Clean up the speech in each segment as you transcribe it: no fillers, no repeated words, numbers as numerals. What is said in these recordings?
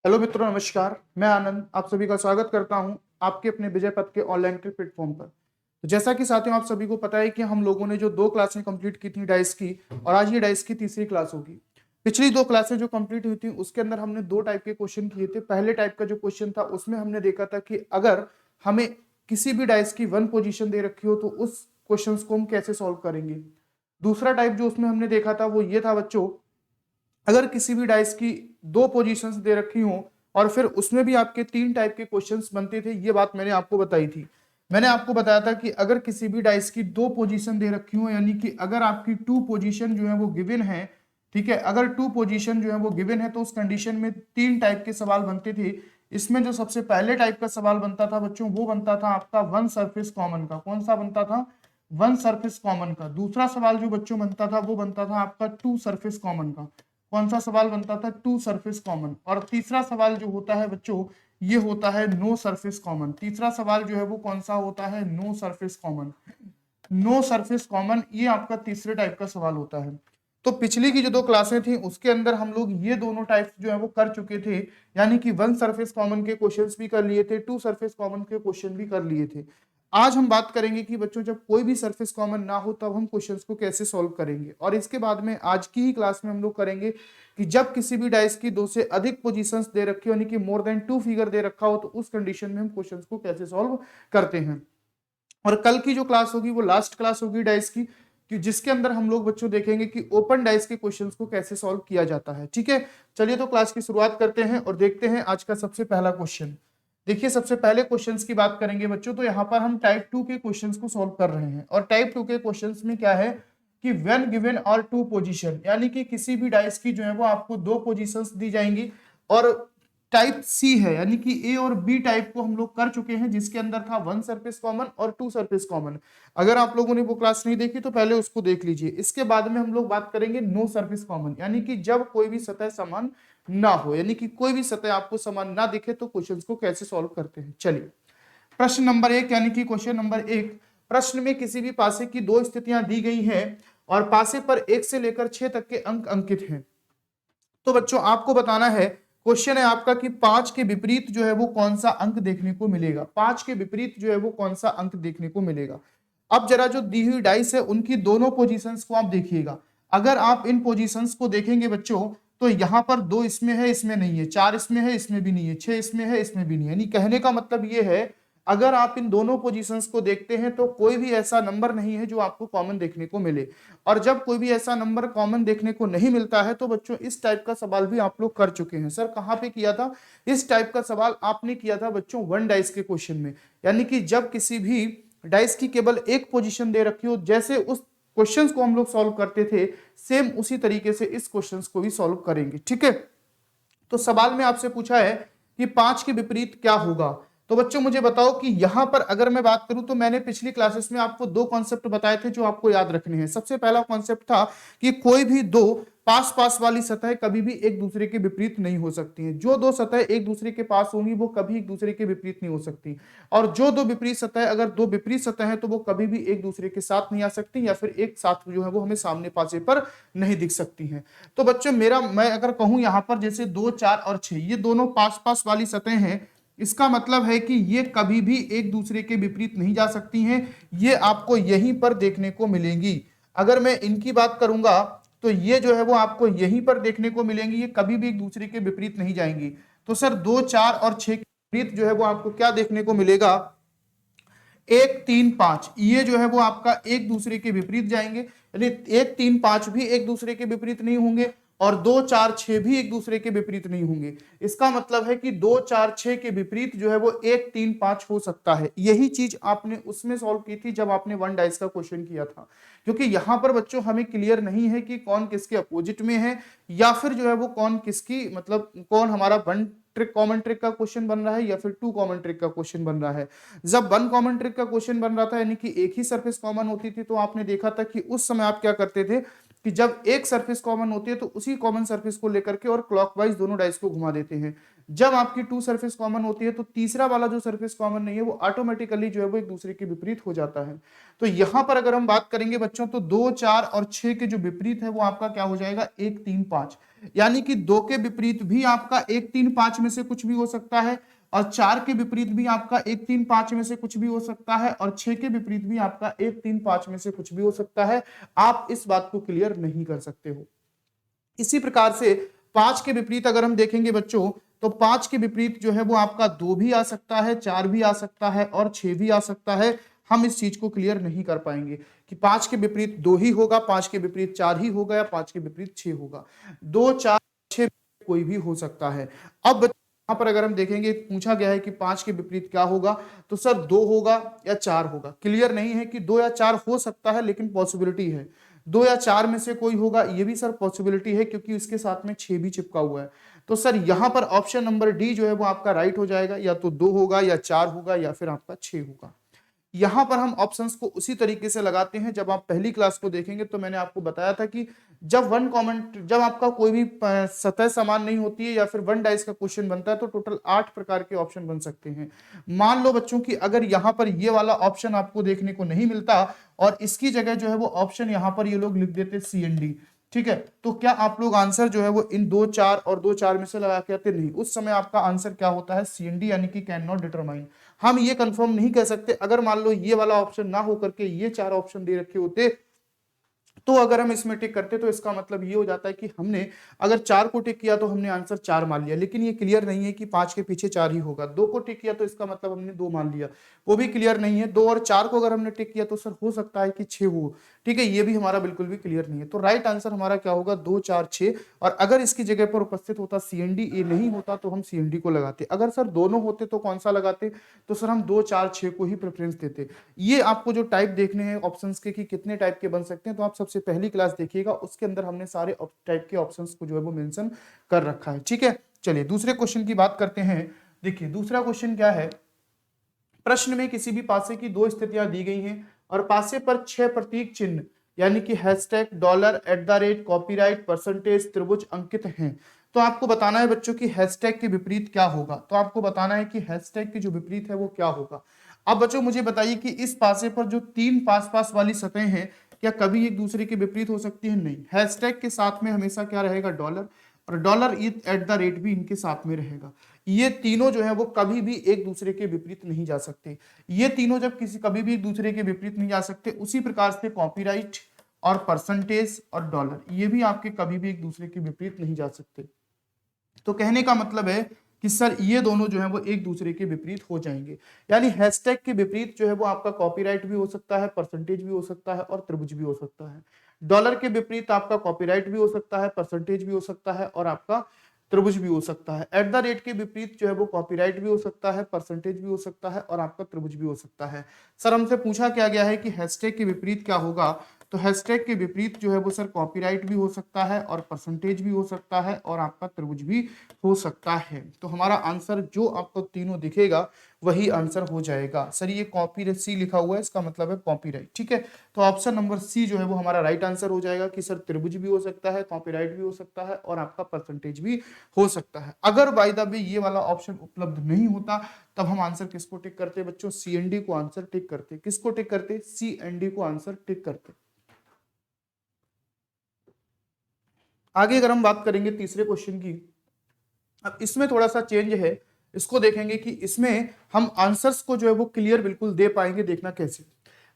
Hello मित्रों, नमस्कार। मैं आनंद आप सभी का स्वागत करता हूं आपके अपने विजय पथ के ऑनलाइन के प्लेटफॉर्म पर। तो जैसा कि साथियों आप सभी को पता है कि हम लोगों ने जो 2 क्लासें कंप्लीट की थी डाइस की, और आज ये डाइस की तीसरी क्लास होगी। पिछली 2 क्लासें जो कंप्लीट हुई थी उसके अंदर हमने 2 टाइप के क्वेश्चन किए थे। पहले टाइप का जो क्वेश्चन था उसमें हमने देखा था कि अगर हमें किसी भी डाइस की 1 पोजीशन दे रखी हो तो उस क्वेश्चन को हम कैसे सॉल्व करेंगे। दूसरा टाइप जो उसमें हमने देखा था वो ये था बच्चों, अगर किसी भी डाइस की 2 पोजीशंस दे रखी हो और फिर उसमें भी आपके 3 टाइप के क्वेश्चंस बनते थे। ये बात मैंने आपको बताई थी। मैंने आपको बताया था कि अगर किसी भी डाइस की 2 पोजीशन दे रखी हो, यानी कि अगर आपकी 2 पोजीशन जो है वो गिवन है, ठीक है, अगर 2 पोजीशन जो है वो गिवन है तो उस कंडीशन में 3 टाइप के सवाल बनते थे। इसमें जो सबसे पहले टाइप का सवाल बनता था बच्चों, वो बनता था आपका वन सरफेस कॉमन का। कौन सा बनता था? वन सरफेस कॉमन का। दूसरा सवाल जो बच्चों बनता था वो बनता था आपका टू सरफेस कॉमन का। कौन सा सवाल बनता था? Two surface common. और तीसरा सवाल जो होता है बच्चों, ये होता है नो सरफेस कॉमन। तीसरा सवाल जो है वो कौन सा होता है? No surface common. No surface common, ये आपका तीसरे टाइप का सवाल होता है। तो पिछली की जो 2 क्लासें थी उसके अंदर हम लोग ये दोनों टाइप्स जो है वो कर चुके थे, यानी कि वन सरफेस कॉमन के क्वेश्चंस भी कर लिए थे, टू सरफेस कॉमन के क्वेश्चन भी कर लिए थे। आज हम बात करेंगे कि बच्चों जब कोई भी सरफेस कॉमन ना हो तब हम क्वेश्चंस को कैसे सॉल्व करेंगे। और इसके बाद में आज की ही क्लास में हम लोग करेंगे कि जब किसी भी डाइस की 2 से अधिक पोजीशंस दे रखी हो, यानी कि मोर देन 2 फिगर दे रखा हो, तो उस कंडीशन में हम क्वेश्चंस को कैसे सॉल्व करते हैं। और कल की जो क्लास होगी वो लास्ट क्लास होगी डाइस की, कि जिसके अंदर हम लोग बच्चों देखेंगे कि ओपन डाइस के क्वेश्चंस को कैसे सॉल्व किया जाता है। ठीक है, चलिए तो क्लास की शुरुआत करते हैं और देखते हैं आज का सबसे पहला क्वेश्चन। देखिए, सबसे पहले क्वेश्चंस की बात करेंगे बच्चों, तो यहाँ पर हम टाइप 2 के क्वेश्चंस को सॉल्व कर रहे हैं। और टाइप 2 के क्वेश्चंस में क्या है कि व्हेन गिवन और 2 पोजीशन, यानी कि किसी भी डाइस की जो है वो आपको 2 पोजीशंस दी जाएंगी। और टाइप सी है, यानी कि ए और बी टाइप को हम लोग कर चुके हैं, जिसके अंदर था वन सरफेस कॉमन और टू सरफेस कॉमन। अगर आप लोगों ने वो क्लास नहीं देखी तो पहले उसको देख लीजिए। इसके बाद में हम लोग बात करेंगे नो सरफेस कॉमन, यानी कि जब कोई भी सतह समान ना हो, यानी कि कोई भी सतह आपको समान ना दिखे तो क्वेश्चंस को कैसे सॉल्व करते हैं। चलिए, प्रश्न नंबर 1, यानी कि क्वेश्चन नंबर 1। प्रश्न में किसी भी पासे की 2 स्थितियां दी गई हैं और पासे पर 1 से लेकर 6 तक के अंक अंकित हैं। तो बच्चों आपको बताना है, क्वेश्चन है आपका कि 5 के विपरीत जो है वो कौन सा अंक देखने को मिलेगा। 5 के विपरीत जो है वो कौन सा अंक देखने को मिलेगा। अब जरा जो दी हुई डाइस है उनकी दोनों पोजीशंस को आप देखिएगा। अगर आप इन पोजीशंस को देखेंगे बच्चों, तो यहां पर 2 इसमें है, इसमें नहीं है, 4 इसमें है, इसमें भी नहीं है, 6 इसमें है, इसमें भी नहीं है। यानी कहने का मतलब ये है, अगर आप इन दोनों पोजीशंस को देखते हैं तो कोई भी ऐसा नंबर नहीं है जो आपको कॉमन देखने को मिले। और जब कोई भी ऐसा नंबर कॉमन देखने को नहीं मिलता है तो बच्चों इस टाइप का सवाल भी आप लोग कर चुके हैं। सर कहाँ पे किया था? इस टाइप का सवाल आपने किया था बच्चों वन डाइस के क्वेश्चन में, यानी कि जब किसी भी डाइस की केवल एक पोजीशन दे रखी हो, जैसे उस क्वेश्चंस को हम लोग सॉल्व करते थे, सेम उसी तरीके से इस क्वेश्चंस को भी सॉल्व करेंगे। ठीक है, तो सवाल में आपसे पूछा है कि 5 के विपरीत क्या होगा। तो बच्चों मुझे बताओ कि यहां पर अगर मैं बात करूं तो मैंने पिछली क्लासेस में आपको 2 कॉन्सेप्ट बताए थे जो आपको याद रखने हैं। सबसे पहला कॉन्सेप्ट था कि कोई भी 2 पास पास वाली सतह कभी भी एक दूसरे के विपरीत नहीं हो सकती हैं। जो 2 सतह एक दूसरे के पास होंगी वो कभी एक दूसरे के विपरीत नहीं हो सकती। और जो 2 विपरीत सतह, अगर 2 विपरीत सतह है तो वो कभी भी एक दूसरे के साथ नहीं आ सकती, या फिर एक साथ जो है वो हमें सामने पासे पर नहीं दिख सकती हैं। तो बच्चों मैं अगर कहूं यहां पर जैसे 2, 4 और 6 ये दोनों पास पास वाली सतह हैं, इसका मतलब है कि ये कभी भी एक दूसरे के विपरीत नहीं जा सकती हैं। ये आपको यहीं पर देखने को मिलेंगी। अगर मैं इनकी बात करूंगा तो ये जो है वो आपको यहीं पर देखने को मिलेंगी, ये कभी भी एक दूसरे के विपरीत नहीं जाएंगी। तो सर 2, 4 और 6 के विपरीत जो है वो आपको क्या देखने को मिलेगा? 1, 3, 5 ये जो है वो आपका एक दूसरे के विपरीत जाएंगे, यानी 1, 3, 5 भी एक दूसरे के विपरीत नहीं होंगे, और 2, 4, 6 भी एक दूसरे के विपरीत नहीं होंगे। इसका मतलब है कि 2, 4, 6 के विपरीत जो है वो 1, 3, 5 हो सकता है। यही चीज आपने उसमें सॉल्व की थी जब आपने वन डाइस का क्वेश्चन किया था। क्योंकि यहां पर बच्चों हमें क्लियर नहीं है कि कौन किसके अपोजिट में है, या फिर जो है वो कौन किसकी, मतलब कौन हमारा वन ट्रिक कॉमन ट्रिक का क्वेश्चन बन रहा है या फिर 2 कॉमन ट्रिक का क्वेश्चन बन रहा है। जब 1 कॉमन ट्रिक का क्वेश्चन बन रहा था, यानी कि एक ही सरफेस कॉमन होती थी, तो आपने देखा था कि उस समय आप क्या करते थे कि जब एक सरफेस कॉमन होती है तो उसी कॉमन सरफेस को लेकर के और क्लॉकवाइज दोनों डाइस को घुमा देते हैं। जब आपकी 2 सरफेस कॉमन होती है तो तीसरा वाला जो सरफेस कॉमन नहीं है वो ऑटोमेटिकली जो है वो एक दूसरे के विपरीत हो जाता है। तो यहां पर अगर हम बात करेंगे बच्चों, तो 2, 4 और 6 के जो विपरीत है वो आपका क्या हो जाएगा? 1, 3, 5। यानी कि 2 के विपरीत भी आपका 1 3 5 में से कुछ भी हो सकता है, और 4 के विपरीत भी आपका 1 3 5 में से कुछ भी हो सकता है, और 6 के विपरीत भी आपका 1 3 5 में से कुछ भी हो सकता है। आप इस बात को क्लियर नहीं कर सकते हो। इसी प्रकार से 5 के विपरीत अगर हम देखेंगे बच्चों, तो 5 के विपरीत जो है वो आपका 2 भी आ सकता है, 4 भी आ सकता है और 6 भी आ सकता है। हम इस चीज को क्लियर नहीं कर पाएंगे कि 5 के विपरीत 2 ही होगा, 5 के विपरीत 4 ही होगा, या 5 के विपरीत 6 होगा। 2 4 6 कोई भी हो सकता है। अब यहाँ पर अगर हम देखेंगे, पूछा गया है कि 5 के विपरीत क्या होगा, तो सर 2 होगा या 4 होगा। क्लियर नहीं है कि 2 या 4 हो सकता है, लेकिन पॉसिबिलिटी है। 2 या 4 में से कोई होगा, ये भी सर पॉसिबिलिटी है, क्योंकि इसके साथ में 6 भी चिपका हुआ है। तो सर यहां पर ऑप्शन नंबर डी जो है वो आपका राइट हो जाएगा, या तो 2 होगा या 4 होगा या फिर आपका 6 होगा। यहां पर हम ऑप्शंस को उसी तरीके से लगाते हैं। जब आप पहली क्लास को देखेंगे तो मैंने आपको बताया था कि जब आपका कोई भी सतह समान नहीं होती है या फिर वन डाइस का क्वेश्चन बनता है, तो टोटल 8 प्रकार के ऑप्शन बन सकते हैं। मान लो बच्चों की अगर यहां पर ये वाला ऑप्शन आपको देखने को नहीं मिलता और इसकी जगह जो है वो ऑप्शन यहां पर ये लोग लिख देते CND, ठीक है, तो क्या आप लोग आंसर जो है वो इन 2 4 और 2 4 में से लगा के आते? नहीं, उस समय आपका आंसर क्या होता है? CND, यानी कि कैन नॉट डिटरमाइन। हम ये कंफर्म नहीं कह सकते। अगर मान लो ये वाला ऑप्शन ना हो करके ये 4 ऑप्शन दे रखे होते, तो अगर हम इसमें टिक करते तो इसका मतलब ये हो जाता है कि हमने अगर 4 को टिक किया तो हमने आंसर 4 मान लिया, लेकिन ये क्लियर नहीं है कि 5 के पीछे 4 ही होगा। 2 को टिक किया तो इसका मतलब हमने 2 मान लिया, वो भी क्लियर नहीं है। 2 और 4 को अगर हमने टिक किया तो सर हो सकता है कि 6 हो, ठीक है, ये भी हमारा बिल्कुल भी क्लियर नहीं है। तो राइट आंसर हमारा क्या होगा? 2 4 6। और अगर इसकी जगह पर उपस्थित होता CND, ए नहीं होता तो हम CND को लगाते। अगर सर दोनों होते तो कौन सा लगाते? तो सर हम 2 4 6 को ही प्रेफरेंस देते। ये आपको जो टाइप देखने हैं ऑप्शंस के कि कितने टाइप के बन सकते हैं, तो आप सबसे पहली क्लास देखिएगा, उसके अंदर हमने सारे टाइप के ऑप्शंस को जो है वो मेंशन कर रखा है, ठीक है। चलिए दूसरे क्वेश्चन की बात करते हैं। देखिए दूसरा क्वेश्चन क्या है। प्रश्न में किसी भी पासे की 2 स्थितियां दी गई हैं और पासे पर 6 प्रतीक चिन्ह यानी कि हैशटैग, डॉलर, @ कॉपीराइट, परसेंटेज, त्रिभुज अंकित हैं। तो आपको बताना है बच्चों की हैशटैग के विपरीत क्या होगा। तो आपको बताना है कि हैशटैग की जो विपरीत है वो क्या होगा। अब बच्चों मुझे बताइए कि इस पासे पर जो 3 पास पास वाली सतहें हैं, क्या कभी एक दूसरे के विपरीत हो सकती है? नहीं। हैशटैग के साथ में हमेशा क्या रहेगा? डॉलर, और डॉलर @ भी इनके साथ में रहेगा। ये तीनों जो है वो कभी भी एक दूसरे के विपरीत नहीं जा सकते। ये तीनों जब कभी भी एक दूसरे के विपरीत नहीं जा सकते, उसी प्रकार से कॉपीराइट और परसेंटेज और डॉलर, ये भी आपके कभी भी एक दूसरे के विपरीत नहीं जा सकते। तो कहने का मतलब है कि सर ये दोनों जो है वो एक दूसरे के विपरीत हो जाएंगे। यानी हैशटैग के विपरीत जो है वो आपका कॉपीराइट भी हो सकता है, परसेंटेज भी हो सकता है और त्रिभुज भी हो सकता है। डॉलर के विपरीत आपका कॉपीराइट भी हो सकता है, परसेंटेज भी हो सकता है और आपका त्रिभुज भी हो सकता है। @ के विपरीत जो है वो कॉपीराइट भी हो सकता है, परसेंटेज भी हो सकता है और आपका त्रिभुज भी हो सकता है। सर हमसे पूछा क्या गया है कि हैशटैग के विपरीत क्या होगा। तो हैशटैग के विपरीत जो है वो सर कॉपीराइट भी हो सकता है और परसेंटेज भी हो सकता है और आपका त्रिभुज भी हो सकता है। तो हमारा आंसर जो आपको तीनों दिखेगा वही आंसर हो जाएगा। सर ये कॉपी सी लिखा हुआ है, इसका मतलब है कॉपीराइट, ठीक है। तो ऑप्शन नंबर सी जो है वो हमारा राइट आंसर हो जाएगा कि सर त्रिभुज भी हो सकता है, कॉपीराइट भी हो सकता है और आपका परसेंटेज भी हो सकता है। अगर बाय द वे ये वाला ऑप्शन उपलब्ध नहीं होता, तब हम आंसर किसको टिक करते बच्चों? CND को आंसर टिक करते। किसको टिक करते? CND को आंसर टिक करते। आगे अगर हम बात करेंगे तीसरे क्वेश्चन की, अब इसमें थोड़ा सा चेंज है। इसको देखेंगे कि इसमें हम आंसर्स को जो है वो क्लियर बिल्कुल दे पाएंगे। देखना कैसे।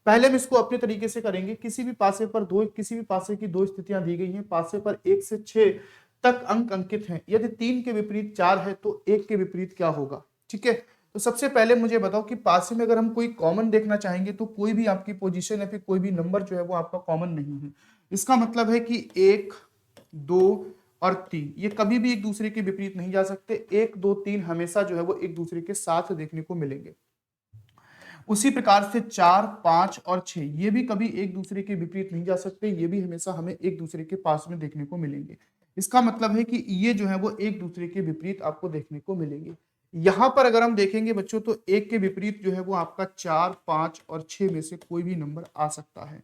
पहले हम इसको अपने तरीके से करेंगे। किसी भी पासे की 2 स्थितियां दी गई हैं। पासे पर 1 से 6 तक अंक अंकित हैं। यदि 3 के विपरीत 4 है तो 1 के विपरीत क्या होगा? ठीक है। तो सबसे पहले मुझे बताओ कि पासे में अगर हम कोई कॉमन देखना चाहेंगे तो कोई भी आपकी पोजीशन या फिर कोई भी नंबर जो है वो आपका कॉमन नहीं है। इसका मतलब है कि 1 2 और 3 ये कभी भी एक दूसरे के विपरीत नहीं जा सकते। 1 2 3 हमेशा जो है वो एक दूसरे के साथ देखने को मिलेंगे। उसी प्रकार से 4 5 और 6 ये भी कभी एक दूसरे के विपरीत नहीं जा सकते। ये भी हमेशा हमें एक दूसरे के पास में देखने को मिलेंगे। इसका मतलब है कि ये जो है वो एक दूसरे के विपरीत आपको देखने को मिलेंगे। यहां पर अगर हम देखेंगे बच्चों तो 1 के विपरीत जो है वो आपका 4 5 और 6 में से कोई भी नंबर आ सकता है।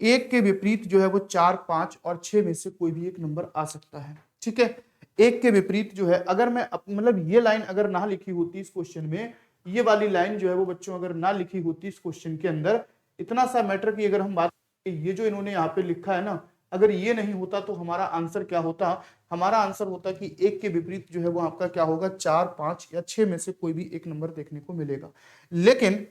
1 के विपरीत जो है वो 4 5 और 6 में से कोई भी एक नंबर आ सकता है। ठीक है। 1 के विपरीत जो है, अगर मैं मतलब ये लाइन अगर ना लिखी होती इस क्वेश्चन में, ये वाली लाइन जो है वो बच्चों अगर ना लिखी होती इस क्वेश्चन के अंदर, इतना सा मैटर की अगर हम बात, ये जो इन्होंने यहाँ पे लिखा है ना, अगर ये नहीं होता तो हमारा आंसर क्या होता, हमारा आंसर होता कि 1 के विपरीत जो है वो आपका क्या होगा, 4, 5 या 6 में से कोई भी एक नंबर देखने को मिलेगा। लेकिन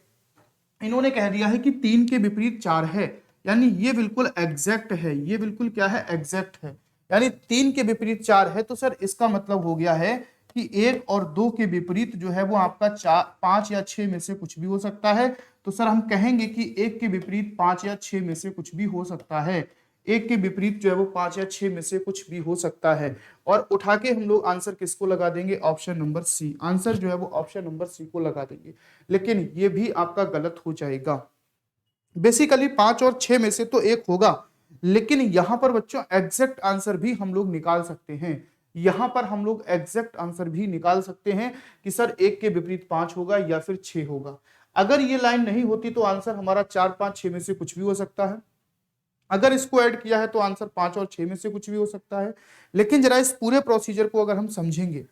इन्होंने कह दिया है कि 3 के विपरीत 4 है, यानी ये बिल्कुल एग्जैक्ट है, ये बिल्कुल क्या है, एग्जैक्ट है। यानी 3 के विपरीत 4 है, तो सर इसका मतलब हो गया है कि 1 और 2 के विपरीत जो है वो आपका 4, 5 या 6 में से कुछ भी हो सकता है। तो सर हम कहेंगे कि 1 के विपरीत 5 या 6 में से कुछ भी हो सकता है। 1 के विपरीत जो है वो 5 या 6 में से कुछ भी हो सकता है। और उठा के हम लोग आंसर किसको लगा देंगे, ऑप्शन नंबर सी। आंसर जो है वो ऑप्शन नंबर सी को लगा देंगे, लेकिन ये भी आपका गलत हो जाएगा। बेसिकली 5 और 6 में से तो एक होगा, लेकिन यहां पर बच्चों एग्जैक्ट आंसर भी हम लोग निकाल सकते हैं। यहां पर हम लोग एग्जैक्ट आंसर भी निकाल सकते हैं कि सर 1 के विपरीत 5 होगा या फिर 6 होगा। अगर ये लाइन नहीं होती तो आंसर हमारा 4, 5, 6 में से कुछ भी हो सकता है। अगर इसको ऐड किया है तो आंसर 5 और 6 में से कुछ भी हो सकता है। लेकिन जरा इस पूरे प्रोसीजर को अगर हम समझेंगे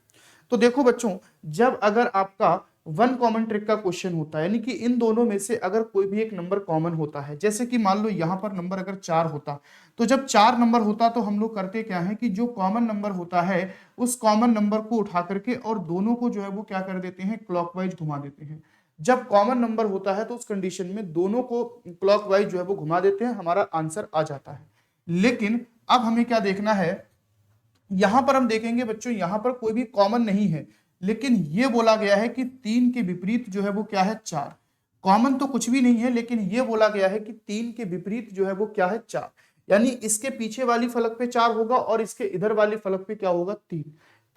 तो देखो बच्चों, जब अगर आपका वन कॉमन ट्रिक का क्वेश्चन होता है, यानी कि इन दोनों में से अगर कोई भी एक नंबर कॉमन होता है, जैसे कि मान लो यहां पर नंबर अगर 4 होता, तो जब 4 नंबर होता तो हम लोग करते क्या है कि जो कॉमन नंबर होता है उस कॉमन नंबर को उठा करके और दोनों को जो है वो क्या कर देते हैं, क्लॉकवाइज घुमा देते हैं। जब कॉमन नंबर होता है तो उस कंडीशन में दोनों को क्लॉकवाइज जो है वो घुमा देते हैं, हमारा आंसर आ जाता है। लेकिन अब हमें क्या देखना है, यहां पर हम देखेंगे बच्चों, यहां पर कोई भी कॉमन नहीं है, लेकिन ये बोला गया है कि 3 के विपरीत जो है वो क्या है, 4। कॉमन तो कुछ भी नहीं है, लेकिन ये बोला गया है कि 3 के विपरीत जो है वो क्या है, 4। यानी इसके पीछे वाली फलक पे 4 होगा और इसके इधर वाली फलक पे क्या होगा, 3।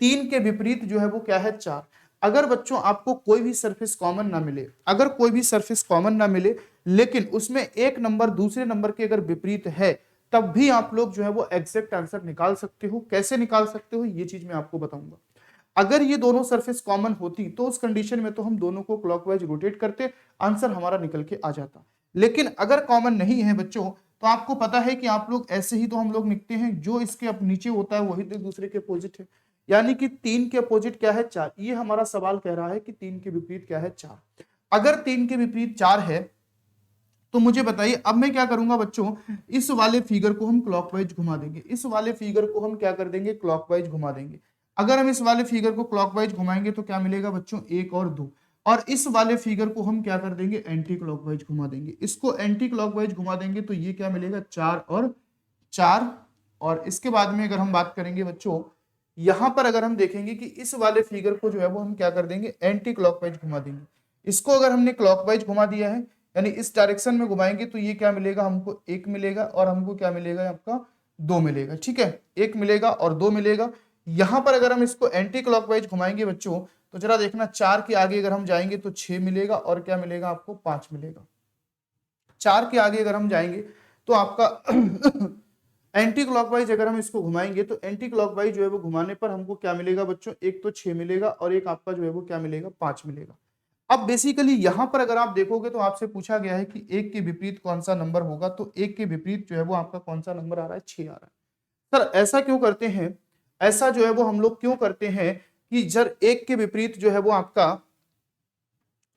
3 के विपरीत जो है वो क्या है, 4। अगर बच्चों आपको कोई भी सरफेस कॉमन ना मिले, अगर कोई भी सरफेस कॉमन ना मिले, लेकिन उसमें एक नंबर दूसरे नंबर के अगर विपरीत है, तब भी आप लोग जो है वो एग्जैक्ट आंसर निकाल सकते हो। कैसे निकाल सकते हो ये चीज मैं आपको बताऊंगा। अगर ये दोनों सरफेस कॉमन होती तो उस कंडीशन में तो हम दोनों को क्लॉकवाइज रोटेट करते, आंसर हमारा निकल के आ जाता। लेकिन अगर कॉमन नहीं है बच्चों, तो आपको पता है कि आप लोग ऐसे ही तो हम लोग लिखते हैं, जो इसके अब नीचे होता है वही तो दूसरे के अपोजिट है। यानी कि 3 के अपोजिट क्या है, 4। ये हमारा सवाल कह रहा है कि 3 के विपरीत क्या है, 4। अगर 3 के विपरीत 4 है तो मुझे बताइए, अब मैं क्या करूंगा बच्चों, इस वाले फिगर को हम क्लॉकवाइज घुमा देंगे। इस वाले फिगर को हम क्या कर देंगे, क्लॉकवाइज घुमा देंगे। अगर हम इस वाले फिगर को क्लॉकवाइज घुमाएंगे तो क्या मिलेगा बच्चों, 1 और 2। और इस वाले फिगर को हम क्या कर देंगे, एंटी क्लॉकवाइज घुमा देंगे। इसको एंटी क्लॉकवाइज घुमा देंगे तो ये क्या मिलेगा, 4 और 4। और इसके बाद में अगर हम बात करेंगे बच्चों, यहां पर अगर हम देखेंगे कि इस वाले फिगर को जो है वो हम क्या कर देंगे, एंटी क्लॉकवाइज घुमा देंगे। इसको अगर हमने क्लॉकवाइज घुमा दिया है, यानी इस डायरेक्शन में घुमाएंगे, तो ये क्या मिलेगा, हमको 1 मिलेगा और हमको क्या मिलेगा, आपका 2 मिलेगा। ठीक है, 1 मिलेगा और 2 मिलेगा। यहां पर अगर हम इसको एंटी क्लॉकवाइज घुमाएंगे बच्चों, तो जरा देखना 4 के आगे अगर हम जाएंगे तो 6 मिलेगा और क्या मिलेगा, आपको 5 मिलेगा। 4 के आगे अगर हम जाएंगे तो आपका एंटी क्लॉकवाइज अगर हम इसको घुमाएंगे तो एंटी क्लॉकवाइज जो है वो घुमाने पर हमको क्या मिलेगा बच्चों, एक तो 6 मिलेगा और एक आपका जो है वो क्या मिलेगा, 5 मिलेगा। अब बेसिकली यहां पर अगर आप देखोगे तो आपसे पूछा गया है कि 1 के विपरीत कौन सा नंबर होगा, तो 1 के विपरीत जो है वो आपका कौन सा नंबर आ रहा है, 6 आ रहा है। सर ऐसा क्यों करते हैं, ऐसा जो है वो हम लोग क्यों करते हैं कि जब 1 के विपरीत जो है वो आपका,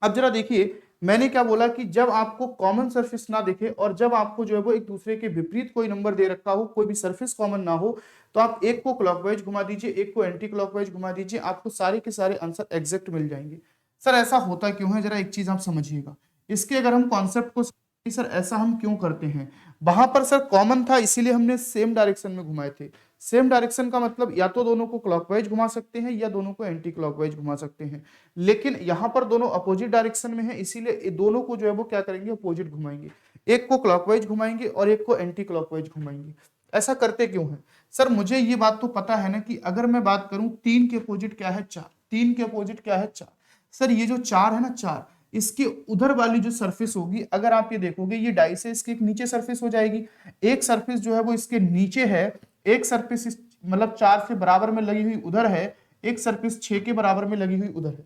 अब जरा देखिए मैंने क्या बोला कि जब आपको कॉमन सरफेस ना दिखे और जब आपको जो है वो एक दूसरे के विपरीत कोई नंबर दे रखा हो, कोई भी सरफेस कॉमन ना हो, तो आप एक को क्लॉकवाइज घुमा दीजिए, एक को एंटी क्लॉकवाइज घुमा दीजिए, आपको सारे के सारे आंसर एग्जैक्ट मिल जाएंगे। सर ऐसा होता क्यों है, जरा एक चीज आप समझिएगा। इसके अगर हम कॉन्सेप्ट को, सर ऐसा हम क्यों करते हैं, वहां पर सर कॉमन था इसीलिए हमने सेम डायरेक्शन में घुमाए थे। सेम डायरेक्शन का मतलब या तो दोनों को क्लॉकवाइज घुमा सकते हैं या दोनों को एंटी क्लॉकवाइज घुमा सकते हैं। लेकिन यहाँ पर दोनों अपोजिट डायरेक्शन में है, इसीलिए दोनों को जो है वो क्या करेंगे, अपोजिट घुमाएंगे। एक को क्लॉकवाइज घुमाएंगे और एक को एंटी क्लॉकवाइज घुमाएंगे। ऐसा करते क्यों है सर, मुझे ये बात तो पता है ना कि अगर मैं बात करूं 3 के अपोजिट क्या है, 4। 3 के अपोजिट क्या है, 4। सर ये जो 4 है ना, 4 इसके उधर वाली जो सरफेस होगी, अगर आप ये देखोगे ये डाई से इसके एक नीचे सरफेस हो जाएगी। एक सरफेस जो है वो इसके नीचे है, एक सरफेस मतलब 4 से बराबर में लगी हुई उधर है, एक सरफेस 6 के बराबर में लगी हुई उधर है।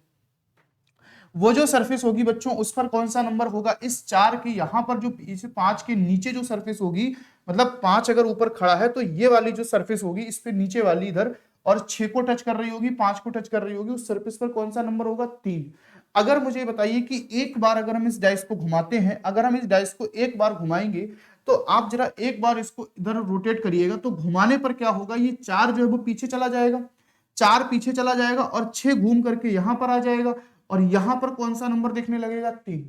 वो जो सरफेस होगी बच्चों उस पर कौन सा नंबर होगा, इस 4 के यहां पर जो इस 5 के नीचे जो सरफेस होगी, मतलब 5 अगर ऊपर खड़ा है तो ये वाली जो सरफेस होगी इस पे नीचे वाली इधर, और 6 को टच कर रही होगी, 5 को टच कर रही होगी, उस सरफेस पर कौन सा नंबर होगा, 3। अगर मुझे बताइए कि एक बार अगर हम इस डाइस को घुमाते हैं, अगर हम इस डाइस को एक बार घुमाएंगे तो आप जरा एक बार इसको इधर रोटेट करिएगा, तो घुमाने पर क्या होगा, ये 4 जो है वो पीछे चला जाएगा, 4 पीछे चला जाएगा और 6 घूम करके यहां पर आ जाएगा, और यहां पर कौन सा नंबर देखने लगेगा, 3।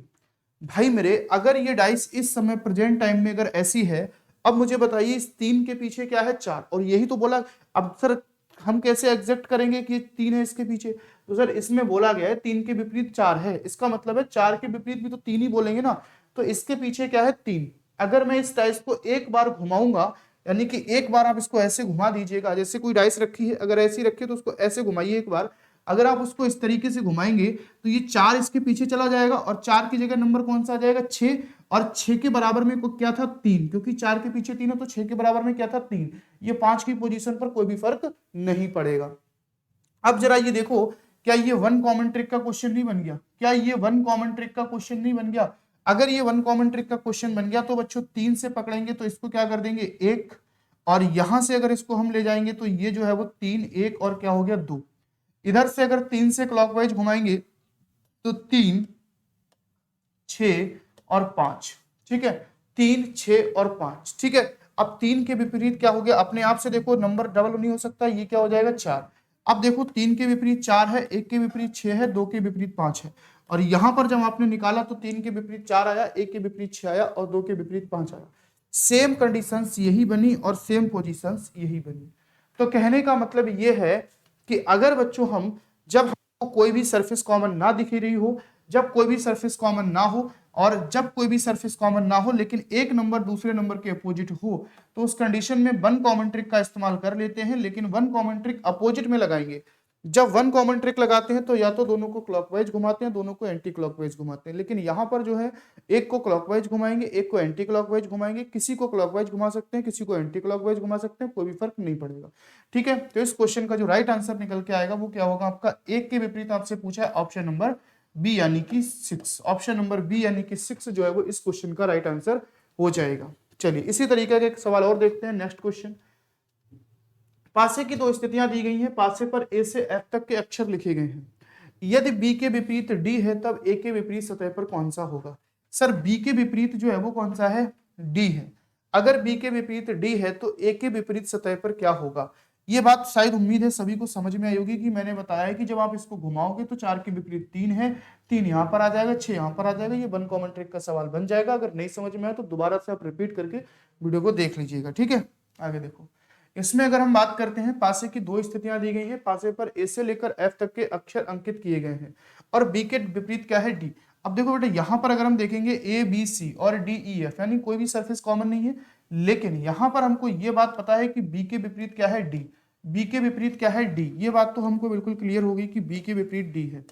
भाई मेरे, अगर ये डाइस इस समय प्रेजेंट टाइम में अगर ऐसी है, अब मुझे बताइए इस 3 के पीछे क्या है, 4, और यही तो बोला। अब सर हम कैसे एग्जैक्ट करेंगे कि 3 है इसके पीछे, तो सर इसमें बोला गया है 3 के विपरीत 4 है, इसका मतलब है 4 के विपरीत भी तो 3 ही बोलेंगे ना, तो इसके पीछे क्या है, 3। अगर मैं इस डाइस को एक बार घुमाऊंगा, यानी कि एक बार आप इसको ऐसे घुमा दीजिएगा, जैसे कोई डाइस रखी है, अगर ऐसी रखी है तो उसको ऐसे घुमाइए एक बार, अगर आप उसको इस तरीके से घुमाएंगे तो ये 4 इसके पीछे चला जाएगा, और 4 की जगह नंबर कौन सा आ जाएगा, 6, और 6 के बराबर में क्या था, 3, क्योंकि 4 के पीछे 3 है तो 6 के बराबर में क्या था, 3। ये 5 की पोजीशन पर कोई भी फर्क नहीं पड़ेगा। अब जरा ये देखो, क्या ये वन कॉमन ट्रिक का क्वेश्चन नहीं बन गया, क्या ये वन कॉमन ट्रिक का क्वेश्चन नहीं बन गया। अगर ये वन कॉमन ट्रिक का क्वेश्चन बन गया तो बच्चों 3 से पकड़ेंगे तो इसको क्या कर देंगे, 1, और यहां से अगर इसको हम ले जाएंगे तो ये जो है वो 3, 1 और क्या हो गया, 2। इधर से अगर 3 से क्लॉकवाइज घुमाएंगे तो 3, 6 और 5, ठीक है, 3, 6 और 5, ठीक है। अब 3 के विपरीत क्या हो गया, अपने आप से देखो नंबर डबल नहीं हो सकता, ये क्या हो जाएगा, 4। अब देखो 3 के विपरीत 4 है, 1 के विपरीत 6 है, 2 के विपरीत 5 है, और यहां पर जब आपने निकाला तो 3 के विपरीत 4 आया, 1 के विपरीत 6 आया और 2 के विपरीत 5 आया। सेम कंडीशंस यही बनी और सेम पोजीशंस यही बनी। तो कहने का मतलब ये है कि अगर बच्चों हम, जब हमको कोई भी सरफेस कॉमन ना दिख रही हो, जब कोई भी सरफेस कॉमन ना हो, और जब कोई भी सरफेस कॉमन ना हो लेकिन एक नंबर दूसरे नंबर के अपोजिट हो, तो उस कंडीशन में वन कॉमन ट्रिक का इस्तेमाल कर लेते हैं, लेकिन वन कॉमन ट्रिक अपोजिट में लगाएंगे। जब वन कॉमन ट्रिक लगाते हैं तो या तो दोनों को क्लॉकवाइज घुमाते हैं, दोनों को एंटी क्लॉकवाइज घुमाते हैं, लेकिन यहाँ पर जो है एक को क्लॉकवाइज घुमाएंगे, एक को एंटी क्लॉकवाइज घुमाएंगे, किसी को क्लॉकवाइज घुमा सकते हैं, किसी को एंटी क्लॉकवाइज घुमा सकते हैं, कोई भी फर्क नहीं पड़ेगा, ठीक है। तो इस क्वेश्चन का जो राइट आंसर निकल के आएगा वो क्या होगा आपका, 1 के विपरीत आपसे पूछा है ऑप्शन नंबर बी यानी कि 6, ऑप्शन नंबर बी यानी कि 6 जो है वो इस क्वेश्चन का राइट आंसर हो जाएगा। चलिए इसी तरीके का एक सवाल और देखते हैं, नेक्स्ट क्वेश्चन। पासे की 2 स्थितियां दी गई हैं, पासे पर ए से एफ तक के अक्षर लिखे गए हैं, यदि बी के विपरीत डी है तब ए के विपरीत सतह पर कौन सा होगा। सर बी के विपरीत जो है वो कौन सा है, डी है। अगर बी के विपरीत डी है तो ए के विपरीत सतह पर क्या होगा। ये बात शायद उम्मीद है सभी को समझ में आई होगी कि मैंने बताया है कि जब आप इसको घुमाओगे तो 4 के विपरीत 3 है, 3 यहाँ पर आ जाएगा, 6 यहाँ पर आ जाएगा, ये वन कॉमन ट्रिक का सवाल बन जाएगा। अगर नहीं समझ में आए तो दोबारा से आप रिपीट करके वीडियो को देख लीजिएगा, ठीक है। आगे देखो, इसमें अगर हम बात करते हैं, पासे की 2 स्थितियां दी गई हैं, पासे पर ए से लेकर एफ तक के अक्षर अंकित किए गए हैं और बी के विपरीत क्या है, डी। अब देखो बेटा, यहां पर अगर हम देखेंगे ए बी सी और डी ई एफ यानी कोई भी सरफेस कॉमन नहीं है, लेकिन यहां पर हमको ये बात पता है कि बी के विपरीत क्या है, डी, बी के विपरीत क्या है, डी। ये बात तो हमको बिल्कुल क्लियर होगी कि बी के विपरीत डी है।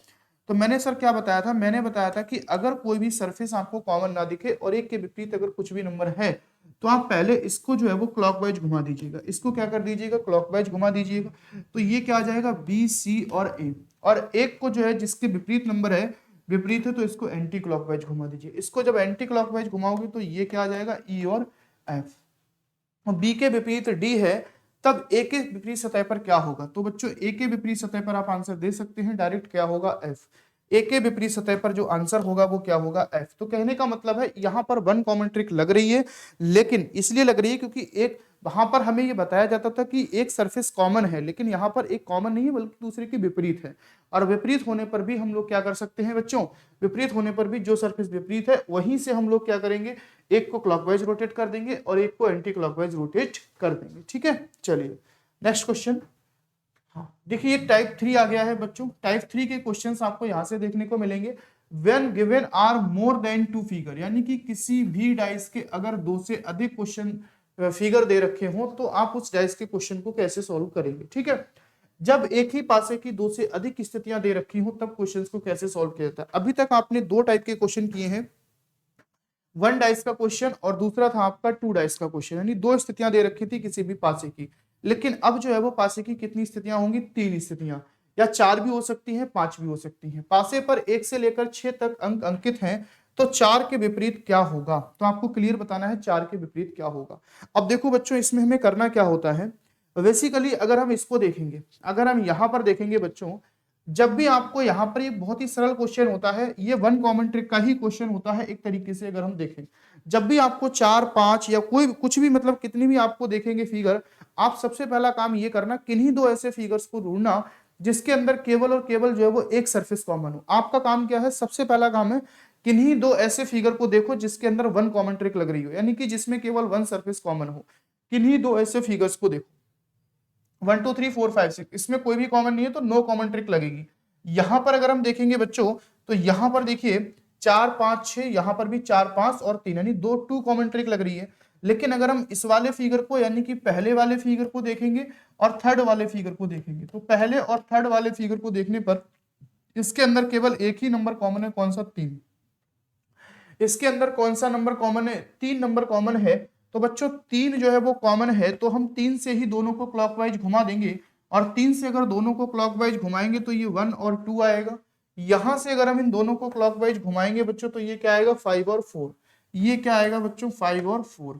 तो मैंने सर क्या बताया था, मैंने बताया था कि अगर कोई भी सरफेस आपको कॉमन ना दिखे और एक के विपरीत अगर कुछ भी नंबर है तो आप पहले इसको जो है वो क्लॉकवाइज घुमा दीजिएगा, इसको क्या कर दीजिएगा, क्लॉकवाइज घुमा दीजिएगा। तो ये क्या आ जाएगा, बी सी और ए, और एक को जो है जिसके विपरीत नंबर है, विपरीत है, तो इसको एंटी क्लॉकवाइज घुमा दीजिए। इसको जब एंटी क्लॉकवाइज घुमाओगे तो ये क्या आ जाएगा, ई और एफ। बी के विपरीत डी है तब ए के विपरीत सतह पर क्या होगा। तो बच्चों ए के विपरीत सतह पर आप आंसर दे सकते हैं डायरेक्ट, क्या होगा, एफ। ए के विपरीत सतह पर जो आंसर होगा वो क्या होगा, एफ। तो कहने का मतलब है यहां पर वन कॉमन ट्रिक लग रही है, लेकिन इसलिए लग रही है क्योंकि एक वहां पर हमें ये बताया जाता था कि एक सरफेस कॉमन है, लेकिन यहाँ पर एक कॉमन नहीं है बल्कि दूसरे के विपरीत है। और विपरीत होने पर भी हम लोग क्या कर सकते हैं बच्चों, विपरीत होने पर भी जो सरफेस विपरीत है वहीं से हम लोग क्या करेंगे, एक को क्लॉकवाइज रोटेट कर देंगे और एक को एंटी क्लॉकवाइज रोटेट कर देंगे, ठीक है। चलिए नेक्स्ट क्वेश्चन। हाँ देखिए, टाइप 3 आ गया है बच्चों। टाइप 3 के क्वेश्चंस आपको यहां से देखने को मिलेंगे। When given are more than 2 figure, यानी कि किसी भी डाइस के अगर 2 से अधिक क्वेश्चन फिगर दे रखे हो तो आप उस डाइस के क्वेश्चन को कैसे सॉल्व करेंगे, ठीक है। जब एक ही पासे की 2 से अधिक स्थितियां दे रखी हो तब क्वेश्चंस को कैसे सॉल्व किया जाता है। अभी तक आपने 2 टाइप के क्वेश्चन किए हैं, 1 डाइस का क्वेश्चन और दूसरा था आपका 2 डाइस का क्वेश्चन, यानी 2 स्थितियां दे रखी थी किसी भी पासे की। लेकिन अब जो है वो पासे की कितनी स्थितियां होंगी, 3 स्थितियां, या 4 भी हो सकती हैं, 5 भी हो सकती हैं। पासे पर 1 से लेकर 6 तक अंक अंकित हैं, तो 4 के विपरीत क्या होगा। तो आपको क्लियर बताना है 4 के विपरीत क्या होगा। अब देखो बच्चों, इसमें हमें करना क्या होता है, बेसिकली अगर हम इसको देखेंगे, अगर हम यहां पर देखेंगे बच्चों, जब भी आपको यहाँ पर ये बहुत ही सरल क्वेश्चन होता है, ये वन कॉमन ट्रिक का ही क्वेश्चन होता है एक तरीके से अगर हम देखें। जब भी आपको 4, 5 या कोई कुछ भी मतलब कितनी भी आपको देखेंगे फिगर, आप सबसे पहला काम ये करना किन्हीं दो ऐसे फिगर्स को ढूंढना जिसके अंदर केवल और केवल जो है वो एक सरफेस कॉमन हो। आपका काम क्या है, सबसे पहला काम है किन्हीं दो ऐसे फिगर को देखो जिसके अंदर वन कॉमन ट्रिक लग रही हो, यानी कि जिसमें केवल वन सरफेस कॉमन हो। किन्हीं दो ऐसे फिगर्स को देखो, 1 2 3 4 5 6, इसमें कोई भी कॉमन नहीं है तो नो कॉमन ट्रिक लगेगी। यहां पर अगर हम देखेंगे बच्चों तो यहां पर देखिए 4 5 6, यहां पर भी 4 5 और 3, यानी दो टू कॉमन ट्रिक लग रही है। लेकिन अगर हम इस वाले फिगर को यानी कि पहले वाले फिगर को देखेंगे और थर्ड वाले फिगर को देखेंगे, तो पहले और थर्ड वाले फिगर को देखने पर इसके अंदर केवल एक ही नंबर कॉमन है, कौन सा, 3। इसके अंदर कौन सा नंबर कॉमन है, 3 नंबर कॉमन है। तो बच्चों 3 जो है वो कॉमन है, तो हम 3 से ही दोनों को क्लॉकवाइज घुमा देंगे, और 3 से अगर दोनों को क्लॉकवाइज घुमाएंगे तो ये 1 और 2 आएगा। यहां से अगर हम इन दोनों को क्लॉकवाइज घुमाएंगे बच्चों तो ये क्या आएगा, 5 और 4। ये क्या आएगा बच्चों, 5 और 4।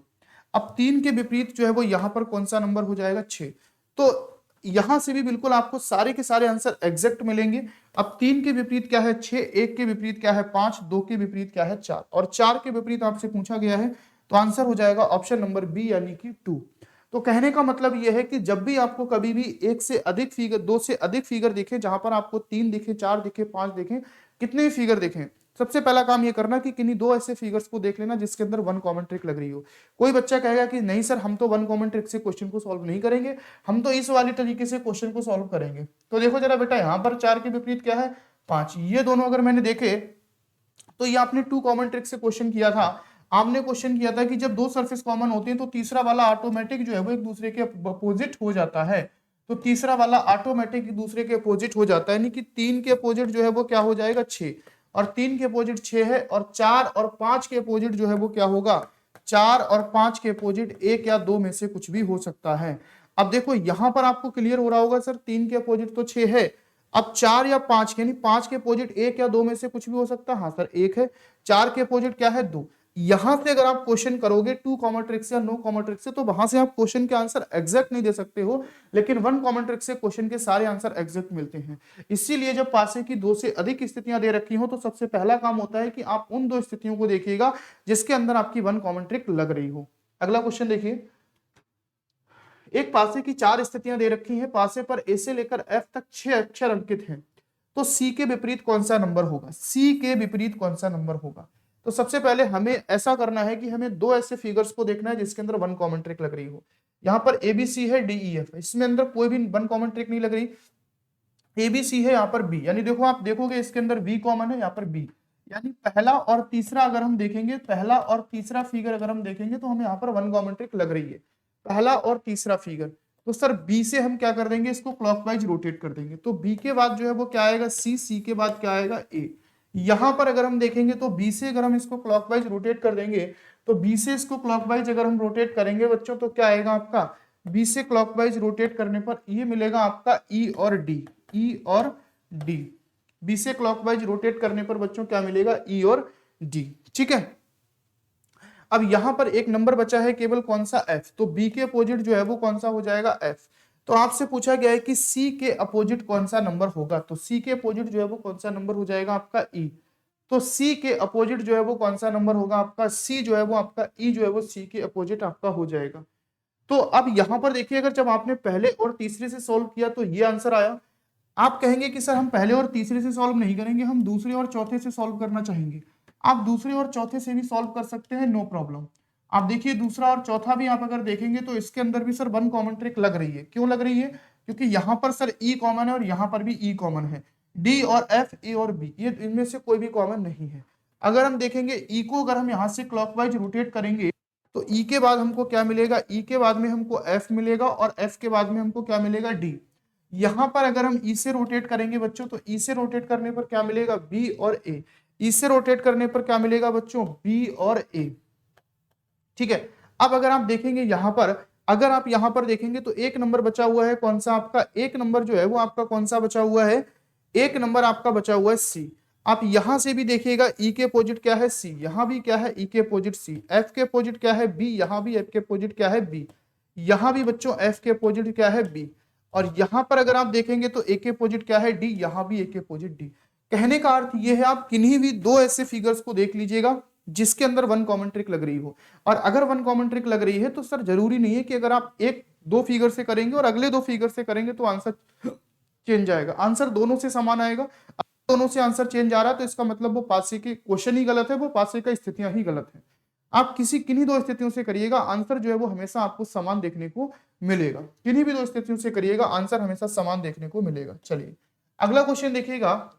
अब 3 के विपरीत जो है वो यहाँ पर कौन सा नंबर हो जाएगा, 6। तो यहां से भी बिल्कुल आपको सारे के सारे आंसर एग्जैक्ट मिलेंगे। अब 3 के विपरीत क्या है, 6, 1 के विपरीत क्या है, 5, 2 के विपरीत क्या है, 4, और 4 के विपरीत आपसे पूछा गया है, तो आंसर हो जाएगा ऑप्शन नंबर बी यानी कि 2। तो कहने का मतलब यह है कि जब भी आपको कभी भी एक से अधिक फिगर, दो से अधिक फिगर दिखे, जहां पर आपको 3 दिखे, 4 दिखे, 5 दिखे, कितने भी फिगर दिखे, सबसे पहला काम ये करना कि किन्हीं दो ऐसे फिगर्स को देख लेना जिसके अंदर वन कॉमन ट्रिक लग रही हो। कोई बच्चा कहेगा कि नहीं सर हम तो वन कॉमन ट्रिक से क्वेश्चन को सॉल्व नहीं करेंगे, हम तो इस वाली तरीके से क्वेश्चन को सॉल्व करेंगे। तो देखो जरा बेटा, यहाँ पर 4 के विपरीत क्या है, 5। ये दोनों अगर मैंने देखे तो ये आपने टू कॉमन ट्रिक से क्वेश्चन किया था। आपने क्वेश्चन किया था कि जब दो सरफेस कॉमन होती है तो तीसरा वाला ऑटोमेटिक जो है वो एक दूसरे के अपोजिट हो जाता है। तो तीसरा वाला ऑटोमेटिक एक दूसरे के अपोजिट हो जाता है, यानी कि 3 के अपोजिट जो है वो क्या हो जाएगा, 6, और 3 के अपोजिट 6 है, और 4 और 5 के अपोजिट जो है वो क्या होगा, 4 और 5 के अपोजिट एक या दो में से कुछ भी हो सकता है। अब देखो यहां पर आपको क्लियर हो रहा होगा सर 3 के अपोजिट तो 6 है, अब 4 या 5 के, यानी 5 के अपोजिट एक या दो में से कुछ भी हो सकता है, हाँ सर एक है। 4 के अपोजिट क्या है, 2। यहां से अगर आप क्वेश्चन करोगे टू कॉमन ट्रिक से या नो कॉमन ट्रिक से, तो वहां से आप क्वेश्चन के आंसर एग्जैक्ट नहीं दे सकते हो, लेकिन वन कॉमन ट्रिक से क्वेश्चन के सारे आंसर एग्जैक्ट मिलते हैं। इसीलिए जब पासे की दो से अधिक स्थितियां दे रखी हो तो सबसे पहला काम होता है कि आप उन दो स्थितियों को देखिएगा जिसके अंदर आपकी वन कॉमन ट्रिक लग रही हो। अगला क्वेश्चन देखिए, एक पासे की 4 स्थितियां दे रखी हैं, पासे पर ए से लेकर एफ तक 6 अक्षर अंकित हैं, तो सी के विपरीत कौन सा नंबर होगा, सी के विपरीत कौन सा नंबर होगा। तो सबसे पहले हमें ऐसा करना है कि हमें दो ऐसे फिगर्स को देखना है जिसके अंदर वन कॉमन ट्रिक लग रही हो। यहाँ पर एबीसी है, डीईएफ है, इसमें अंदर कोई भी वन कॉमन ट्रिक नहीं लग रही। एबीसी है, यहाँ पर बी, यानी देखो आप देखोगे इसके अंदर बी कॉमन है, यहाँ पर बी, यानी पहला और तीसरा अगर हम देखेंगे, पहला और तीसरा फिगर अगर हम देखेंगे तो हमें यहाँ पर वन कॉमन ट्रिक लग रही है, पहला और तीसरा फिगर। तो सर बी से हम क्या कर देंगे, इसको क्लॉकवाइज रोटेट कर देंगे, तो बी के बाद जो है वो क्या आएगा, सी, सी के बाद क्या आएगा, ए। यहां पर अगर हम देखेंगे तो बी से अगर हम इसको क्लॉकवाइज रोटेट कर देंगे, तो बी से इसको क्लॉकवाइज अगर हम रोटेट करेंगे बच्चों तो क्या आएगा आपका, बी से क्लॉकवाइज रोटेट करने पर ये मिलेगा आपका ई और डी, ई और डी। बी से क्लॉकवाइज रोटेट करने पर बच्चों क्या मिलेगा, ई और डी, ठीक है। अब यहां पर एक नंबर बचा है केवल, कौन सा, एफ, तो बी के अपोजिट जो है वो कौन सा हो जाएगा, एफ। तो आपसे पूछा गया है कि सी के अपोजिट कौन सा नंबर होगा, तो सी के अपोजिट जो है वो कौन सा नंबर हो जाएगा आपका, ई। तो सी के अपोजिट जो है वो कौन सा नंबर होगा आपका, सी जो है वो आपका, ई जो है वो सी के अपोजिट आपका हो जाएगा। तो अब यहां पर देखिए, अगर जब आपने पहले और तीसरे से सॉल्व किया तो ये आंसर आया। आप कहेंगे कि सर हम पहले और तीसरे से सॉल्व नहीं करेंगे, हम दूसरे और चौथे से सॉल्व करना चाहेंगे। आप दूसरे और चौथे से भी सॉल्व कर सकते हैं, नो प्रॉब्लम। आप देखिए दूसरा और चौथा भी आप अगर देखेंगे तो इसके अंदर भी सर वन कॉमन ट्रिक लग रही है। क्यों लग रही है, क्योंकि यहाँ पर सर ई कॉमन है और यहाँ पर भी ई कॉमन है, डी और एफ, ए और बी, ये इनमें से कोई भी कॉमन नहीं है। अगर हम देखेंगे ई को अगर हम यहाँ से क्लॉकवाइज रोटेट करेंगे तो ई के बाद हमको क्या मिलेगा, ई के बाद में हमको एफ मिलेगा, और एफ के बाद में हमको क्या मिलेगा, डी। यहां पर अगर हम ई से रोटेट करेंगे बच्चों तो ई से रोटेट करने पर क्या मिलेगा, बी और ए। ई से रोटेट करने पर क्या मिलेगा बच्चों, बी और ए, ठीक है। अब अगर आप देखेंगे यहां पर, अगर आप यहां पर देखेंगे तो एक नंबर बचा हुआ है, कौन सा आपका, एक नंबर जो है वो आपका कौन सा बचा हुआ है, एक नंबर आपका बचा हुआ है सी। आप यहां से भी देखिएगा ई के अपोजिट क्या है, सी, यहां भी क्या है, ई के अपोजिट सी, एफ के अपोजिट क्या है, बी, यहां भी एफ के अपोजिट क्या है, बी, यहां भी बच्चों एफ के अपोजिट क्या है, बी, और यहां पर अगर आप देखेंगे तो ए के अपोजिट क्या है, डी, यहां भी ए के अपोजिट डी। कहने का अर्थ यह है, आप किन्हीं भी दो ऐसे फिगर्स को देख लीजिएगा जिसके अंदर वन कॉमन ट्रिक लग रही हो। और अगर वन कॉमन ट्रिक लग रही है तो सर जरूरी नहीं है कि अगर आप एक दो फिगर से करेंगे और अगले दो फिगर से करेंगे तो आंसर चेंज आएगा, आंसर दोनों से समान आएगा। दोनों से आंसर चेंज आ रहा है तो इसका मतलब वो पास के क्वेश्चन ही गलत है, वो पास का स्थितियां ही गलत है। आप किन्हीं दो स्थितियों से करिएगा, आंसर जो है वो हमेशा आपको समान देखने को मिलेगा। किन्हीं भी दो स्थितियों से करिएगा, आंसर हमेशा समान देखने को मिलेगा। चलिए अगला क्वेश्चन देखिएगा,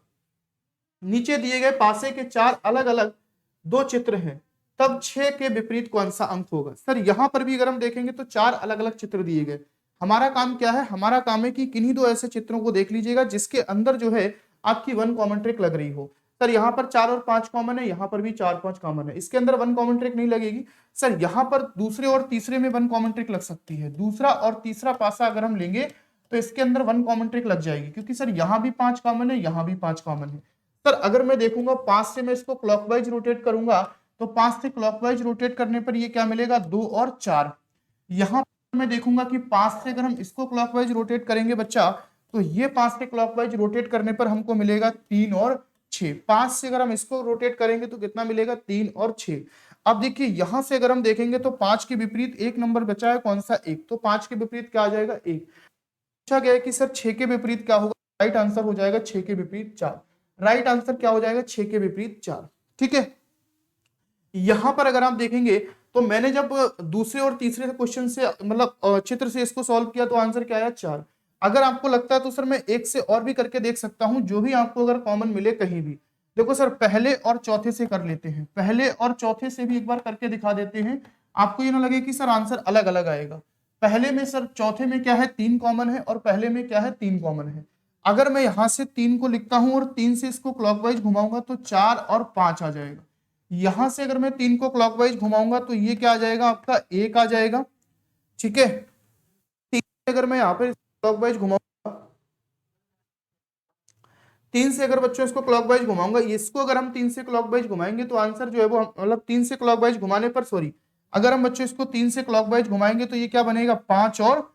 नीचे दिए गए पासे के चार अलग अलग दो चित्र हैं, तब 6 के विपरीत कौन सा अंक होगा। सर यहां पर भी अगर हम देखेंगे तो चार अलग अलग चित्र दिए गए। हमारा काम क्या है, हमारा काम है कि किन्हीं दो ऐसे चित्रों को देख लीजिएगा जिसके अंदर जो है आपकी वन कॉमन ट्रिक लग रही हो। सर यहाँ पर 4 और 5 कॉमन है, यहाँ पर भी 4 5 कॉमन है, इसके अंदर वन कॉमन ट्रिक नहीं लगेगी। सर यहाँ पर दूसरे और तीसरे में वन कॉमन ट्रिक लग सकती है। दूसरा और तीसरा पासा अगर हम लेंगे तो इसके अंदर वन कॉमन ट्रिक लग जाएगी, क्योंकि सर यहाँ भी 5 कॉमन है, यहाँ भी 5 कॉमन है। सर अगर मैं देखूंगा 5 से मैं इसको क्लॉकवाइज रोटेट करूंगा तो 5 से क्लॉकवाइज रोटेट करने पर ये क्या मिलेगा, 2 और 4। यहाँ पर मैं देखूंगा कि 5 से अगर हम इसको क्लॉकवाइज रोटेट करेंगे बच्चा तो ये 5 से क्लॉकवाइज रोटेट करने पर हमको मिलेगा 3 और 6। 5 से अगर हम इसको रोटेट करेंगे तो कितना मिलेगा, 3 और 6। अब देखिए यहां से अगर हम देखेंगे तो 5 के विपरीत एक नंबर बचा है, कौन सा, 1, तो 5 के विपरीत क्या आ जाएगा, 1। पूछा गया है कि सर 6 के विपरीत क्या होगा, राइट आंसर हो जाएगा 6 के विपरीत 4। राइट आंसर क्या हो जाएगा, 6 के विपरीत 4। ठीक है, यहां पर अगर आप देखेंगे तो मैंने जब दूसरे और तीसरे क्वेश्चन से मतलब चित्र से इसको सॉल्व किया तो आंसर क्या आया, 4। अगर आपको लगता है तो सर मैं एक से और भी करके देख सकता हूं, जो भी आपको अगर कॉमन मिले कहीं भी। देखो सर पहले और चौथे से कर लेते हैं, पहले और चौथे से भी एक बार करके दिखा देते हैं, आपको ये ना लगे कि सर आंसर अलग अलग आएगा। पहले में सर चौथे में क्या है, 3 कॉमन है, और पहले में क्या है, 3 कॉमन है। अगर मैं यहां से 3 को लिखता हूं और 3 से इसको क्लॉकवाइज घुमाऊंगा तो 4 और 5 आ जाएगा। यहां से अगर मैं 3 को क्लॉकवाइज घुमाऊंगा तो ये क्या आ जाएगा, आपका 1 आ जाएगा। ठीक है, 3 से अगर मैं यहाँ पे क्लॉकवाइज घुमाऊंगा, 3 से अगर बच्चों इसको क्लॉकवाइज घुमाऊंगा, इसको अगर हम 3 से क्लॉकवाइज घुमाएंगे तो आंसर जो है वो मतलब 3 से क्लॉकवाइज घुमाने पर, सॉरी, अगर हम बच्चों इसको 3 से क्लॉकवाइज घुमाएंगे तो ये क्या बनेगा, 5 और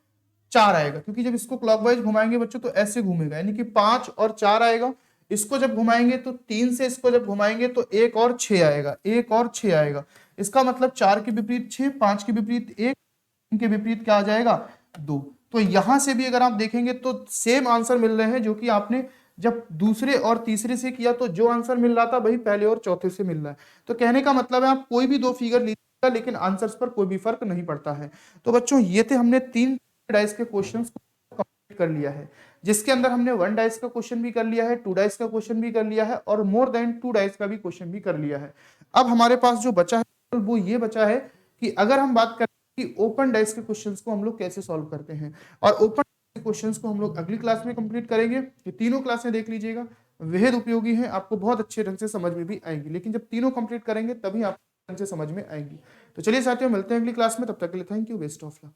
4 आएगा, क्योंकि जब इसको क्लॉकवाइज घुमाएंगे बच्चों तो ऐसे घूमेगा, यानी कि 5 और 4 आएगा। इसको जब घुमाएंगे तो 3 से इसको जब घुमाएंगे तो 1 और 6 आएगा, 1 और 6 आएगा। इसका मतलब 4 के विपरीत 6, 5 के विपरीत 1, के विपरीत क्या आ जाएगा, 2। तो यहां से भी अगर आप देखेंगे तो सेम आंसर मिल रहे हैं, जो कि आपने जब दूसरे और तीसरे से किया तो जो आंसर मिल रहा था वही पहले और चौथे से मिल रहा है। तो कहने का मतलब है आप कोई भी दो फिगर लीजिएगा लेकिन आंसर्स पर कोई भी फर्क नहीं पड़ता है। तो बच्चों ये थे, हमने 3 डाइस के क्वेश्चंस को कंप्लीट कर लिया है, जिसके अंदर हमने 1 डाइस का क्वेश्चन भी कर लिया है, 2 डाइस का क्वेश्चन भी कर लिया है, और मोर देन 2 डाइस का भी क्वेश्चन भी कर लिया है। अब हमारे पास जो बचा है वो ये बचा है कि अगर हम बात करें कि ओपन डाइस के क्वेश्चंस को हम लोग कैसे सॉल्व करते हैं, और ओपन क्वेश्चंस को हम लोग अगली क्लास में कंप्लीट करेंगे। ये तीनों क्लासें देख लीजिएगा, बेहद उपयोगी हैं, आपको बहुत अच्छे ढंग से समझ में भी आएंगी, लेकिन जब तीनों कंप्लीट करेंगे तभी आपको ढंग से समझ में आएंगी। तो चलिए साथियों, मिलते हैं अगली क्लास में, तब तक के लिए thank you, best of luck.